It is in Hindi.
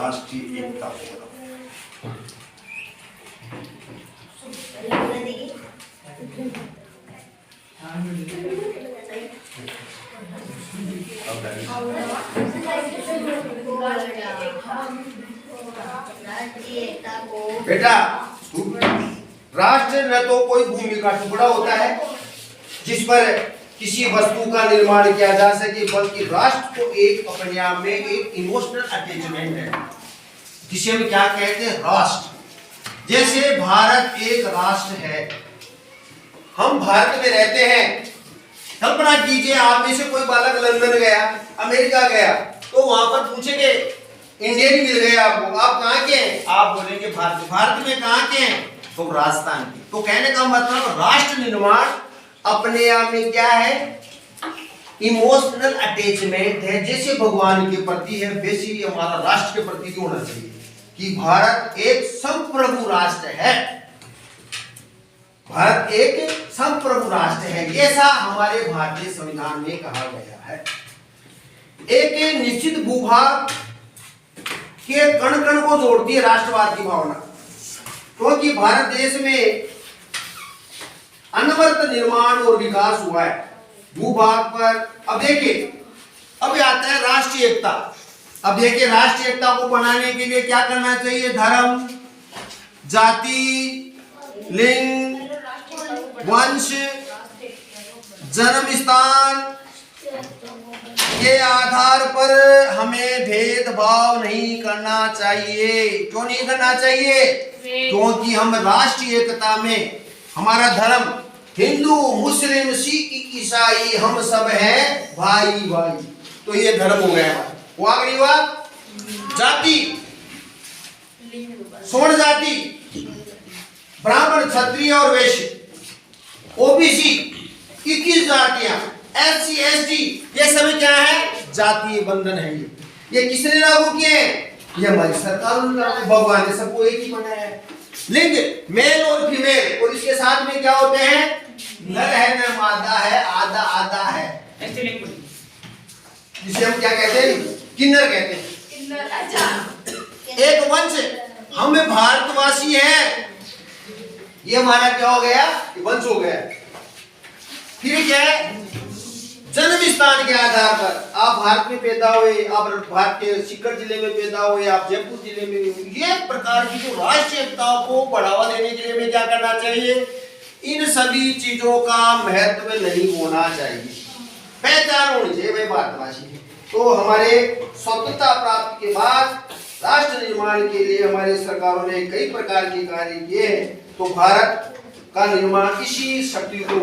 राष्ट्रीय एकता फोरम। बेटा, राष्ट्र न तो कोई भूमि का टुकड़ा होता है जिस पर किसी वस्तु का निर्माण किया जा सके, बल्कि राष्ट्र को एक अपने आप में एक इमोशनल अटैचमेंट है जिसे हम क्या कहते हैं, राष्ट्र। जैसे भारत एक राष्ट्र है, हम भारत में रहते हैं। कल्पना कीजिए आप में से कोई बालक लंदन गया, अमेरिका गया, तो वहां पर पूछेंगे, इंडियन मिल गए आपको, आप कहाँ के हैं? आप बोलेंगे भारत। भारत में कहाँ के हैं? तो राजस्थान के। तो कहने का मतलब राष्ट्र निर्माण अपने आप में क्या है, इमोशनल अटैचमेंट है। जैसे भगवान के प्रति है वैसे ही हमारा राष्ट्र के प्रति भी होना चाहिए कि भारत एक संप्रभु राष्ट्र है। भारत एक संप्रभु राष्ट्र है, ऐसा हमारे भारतीय संविधान में कहा गया है। एक निश्चित भूभाग के कण कण को जोड़ती है राष्ट्रवाद की भावना, क्योंकि भारत देश में अनवरत निर्माण और विकास हुआ है भूभाग पर। अब देखिए, अब आता है राष्ट्रीय एकता। अब देखिए, राष्ट्रीय एकता को बनाने के लिए क्या करना चाहिए? धर्म, जाति, लिंग, वंश, जन्म स्थान के आधार पर हमें भेदभाव नहीं करना चाहिए। क्यों नहीं करना चाहिए? क्योंकि हम राष्ट्रीय एकता में हमारा धर्म हिंदू, मुस्लिम, सिख, ईसाई हम सब हैं भाई भाई। तो ये धर्म हो गया हमारा। वो आगे हुआ जाति, स्वर्ण जाति, ब्राह्मण, क्षत्रिय और वैश्य, ओबीसी 21 जातियां, एससी, एसटी, ये सभी क्या है? जातीय बंधन है। ये किसने लागू किए? ये हमारी सरकार ने लागू, भगवान ने सबको एक ही बनाया है। लिंग मेल और फीमेल, और इसके साथ में क्या होते हैं? नर है न मादा है, आधा आधा है, जिसे हम क्या कहते हैं? किन्नर कहते हैं। अच्छा, एक वंश, हम भारतवासी हैं, ये हमारा क्या हो गया? वंश हो गया। फिर क्या है? जन्म स्थान के आधार पर आप भारत में पैदा हुए, आप भारत के सीकर जिले में पैदा हुए, आप जयपुर जिले में हुए। ये प्रकार की जो राष्ट्रीय एकता को बढ़ावा देने के लिए हमें क्या करना चाहिए? इन सभी चीजों का महत्व नहीं होना चाहिए, पहचान होनी चाहिए भाई भारतवासी। तो हमारे स्वतंत्रता प्राप्ति के बाद राष्ट्र निर्माण के लिए हमारे सरकारों ने कई प्रकार के कार्य किए हैं। तो भारत का निर्माण इसी शक्ति को